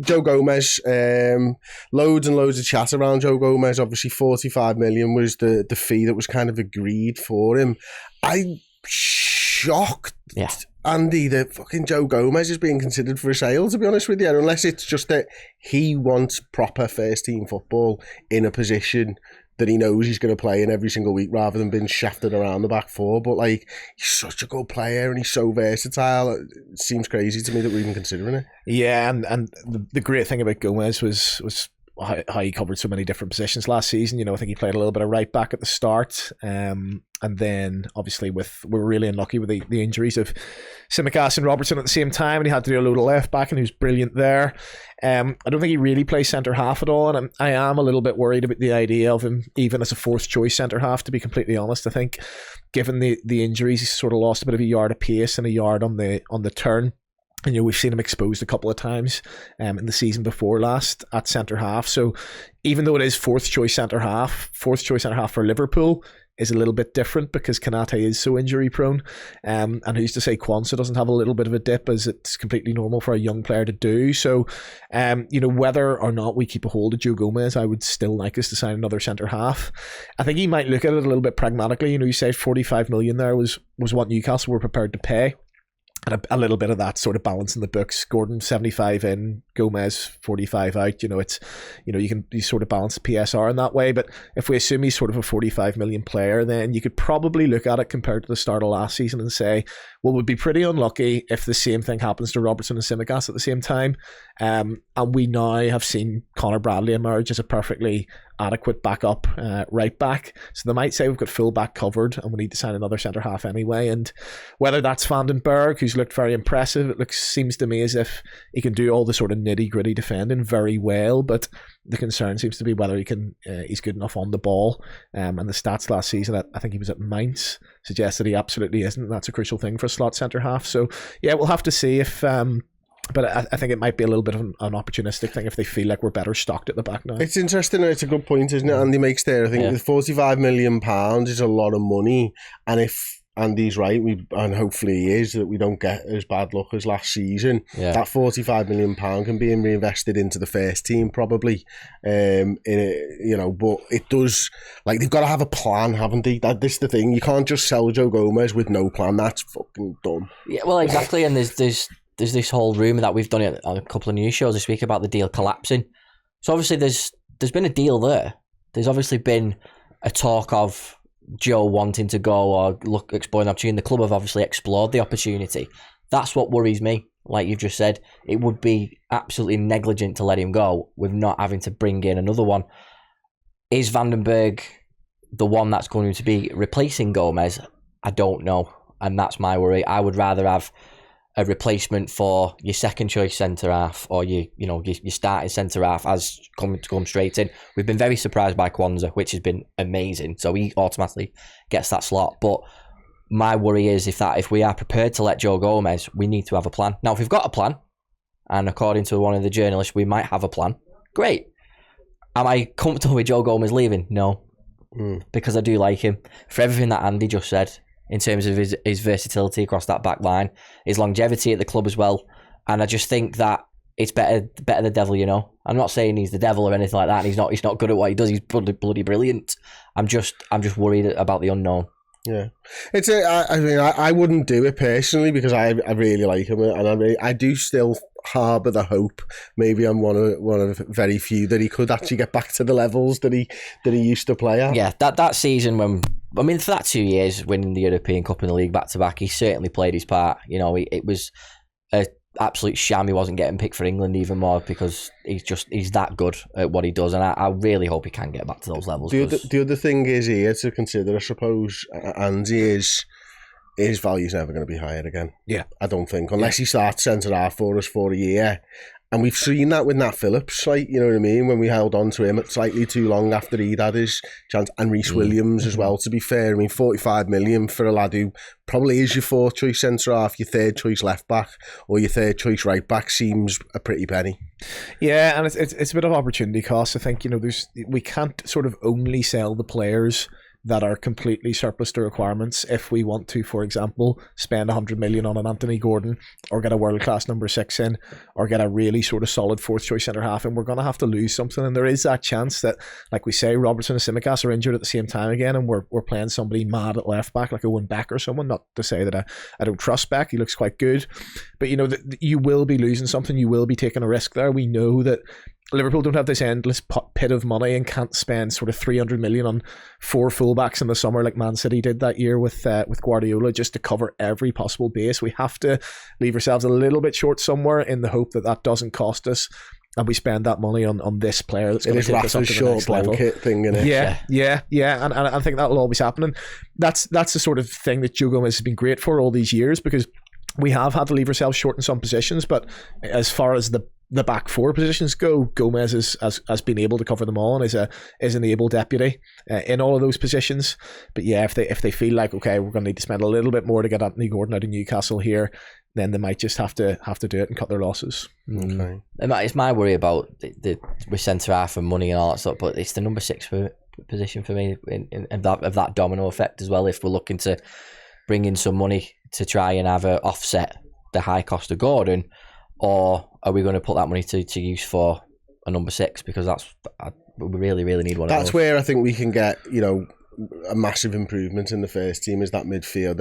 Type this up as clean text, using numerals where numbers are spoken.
Joe Gomez, loads and loads of chat around Joe Gomez. Obviously 45 million was the fee that was kind of agreed for him. I'm shocked, Andy, that fucking Joe Gomez is being considered for a sale, to be honest with you, unless it's just that he wants proper first team football in a position that he knows he's going to play in every single week rather than being shafted around the back four. But like, he's such a good player and he's so versatile. It seems crazy to me that we're even considering it. Yeah, and the great thing about Gomez was how he covered so many different positions last season. You know, I think he played a little bit of right back at the start, and then obviously we were really unlucky with the injuries of Tsimikas and Robertson at the same time, and he had to do a load of left back, and he was brilliant there. I don't think he really plays centre half at all, and I am a little bit worried about the idea of him even as a fourth choice centre half, to be completely honest. I think given the injuries, he's sort of lost a bit of a yard of pace and a yard on the turn. And, you know, we've seen him exposed a couple of times in the season before last at centre half. So even though it is fourth choice centre half for Liverpool is a little bit different because Kanate is so injury prone. And who's to say Kwanzaa doesn't have a little bit of a dip, as it's completely normal for a young player to do. So, you know, whether or not we keep a hold of Joe Gomez, I would still like us to sign another centre half. I think he might look at it a little bit pragmatically. You know, you said 45 million there was what Newcastle were prepared to pay. And a little bit of that sort of balance in the books. Gordon 75 in, Gomez 45 out. You know, it's, you know, you sort of balance the PSR in that way. But if we assume he's sort of a 45 million player, then you could probably look at it compared to the start of last season and say, well, we'd be pretty unlucky if the same thing happens to Robertson and Tsimikas at the same time. And we now have seen Connor Bradley emerge as a perfectly adequate backup right back. So they might say we've got full back covered and we need to sign another centre half anyway. And whether that's Vandenberg, who's looked very impressive, seems to me as if he can do all the sort of nitty gritty defending very well, but the concern seems to be whether he's good enough on the ball. And the stats last season, I think he was at Mainz, suggests that he absolutely isn't. That's a crucial thing for a slot centre half. So yeah, we'll have to see if but I think it might be a little bit of an opportunistic thing if they feel like we're better stocked at the back now. It's interesting. It's a good point, isn't it? Andy makes there. I think the £45 million is a lot of money, and if Andy's right, and hopefully he is, that we don't get as bad luck as last season. That £45 million can be reinvested into the first team probably. You know, but it does, like, they've got to have a plan, haven't they? This is the thing. You can't just sell Joe Gomez with no plan. That's fucking dumb. Yeah, well, exactly. And there's this whole rumour that we've done on a couple of news shows this week about the deal collapsing. So obviously there's been a deal there. There's obviously been a talk of Joe wanting to go or exploring the opportunity. The club have obviously explored the opportunity. That's what worries me. Like you've just said, it would be absolutely negligent to let him go with not having to bring in another one. Is Vandenberg the one that's going to be replacing Gomez? I don't know, and that's my worry. I would rather have a replacement for your second choice centre half or your starting centre half as come straight in. We've been very surprised by Kwanzaa, which has been amazing. So he automatically gets that slot. But my worry is if we are prepared to let Joe Gomez, we need to have a plan. Now, if we've got a plan, and according to one of the journalists, we might have a plan, great. Am I comfortable with Joe Gomez leaving? No. Because I do like him. For everything that Andy just said, in terms of his versatility across that back line, his longevity at the club as well. And I just think that it's better the devil, you know. I'm not saying he's the devil or anything like that. And he's not good at what he does. He's bloody brilliant. I'm just worried about the unknown. Yeah, I wouldn't do it personally because I really like him, and I do still harbour the hope. Maybe I'm one of very few that he could actually get back to the levels that he used to play at. Yeah, that season for that 2 years winning the European Cup and the league back to back, he certainly played his part. You know, it was a absolute sham he wasn't getting picked for England even more because he's that good at what he does, and I really hope he can get back to those levels. The other thing is here to consider, I suppose, Andy, is his value's never going to be higher again. Yeah, I don't think, unless he starts centre half for us for a year. And we've seen that with Nat Phillips, like, you know what I mean, when we held on to him slightly too long after he'd had his chance, and Reece Williams as well, to be fair. I mean, 45 million for a lad who probably is your fourth choice centre half, your third choice left back, or your third choice right back seems a pretty penny. Yeah, and it's a bit of opportunity cost. I think, you know, we can't sort of only sell the players that are completely surplus to requirements if we want to, for example, spend 100 million on an Anthony Gordon, or get a world-class number 6 in, or get a really sort of solid fourth choice centre half, and we're going to have to lose something. And there is that chance that, like we say, Robertson and Tsimikas are injured at the same time again, and we're playing somebody mad at left back, like Owen Beck or someone. Not to say that I don't trust Beck, he looks quite good, but you know, you will be losing something, you will be taking a risk there. We know that Liverpool don't have this endless pit of money and can't spend sort of 300 million on 4 fullbacks in the summer like Man City did that year with Guardiola, just to cover every possible base. We have to leave ourselves a little bit short somewhere, in the hope that doesn't cost us, and we spend that money on this player that's going to take us up to the next level. Thing, innit? Yeah. And I think that'll always happen. And that's the sort of thing that Joe Gomez has been great for all these years, because we have had to leave ourselves short in some positions, but as far as the back 4 positions go, Gomez has been able to cover them all, and is an able deputy in all of those positions. But yeah, if they feel like, okay, we're going to need to spend a little bit more to get Anthony Gordon out of Newcastle here, then they might just have to do it and cut their losses. Okay. It's my worry about with centre half and money and all that stuff, but it's the number 6 position for me of that domino effect as well. If we're looking to bring in some money to try and have a offset the high cost of Gordon, or are we going to put that money to use for a number 6? Because we really, really need one of those. That's where I think we can get, a massive improvement in the first team, is that midfield.